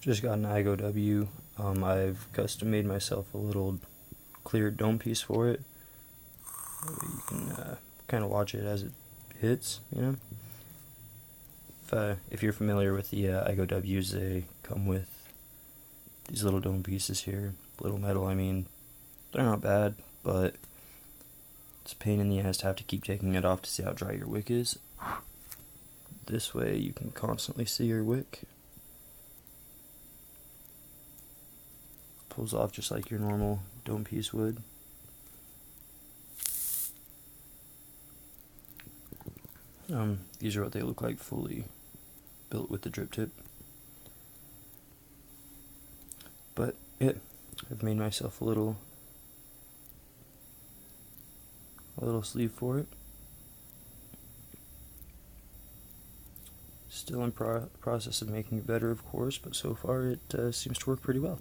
Just got an IGOW. I've custom made myself a little clear dome piece for it. You can kind of watch it as it hits, you know. If you're familiar with the IGOWs, they come with these little dome pieces here. Little metal, I mean, they're not bad, but it's a pain in the ass to have to keep taking it off to see how dry your wick is. This way you can constantly see your wick. Pulls off just like your normal dome piece would. These are what they look like fully built with the drip tip. But yeah, I've made myself a little sleeve for it. Still in process of making it better, of course, but so far it seems to work pretty well.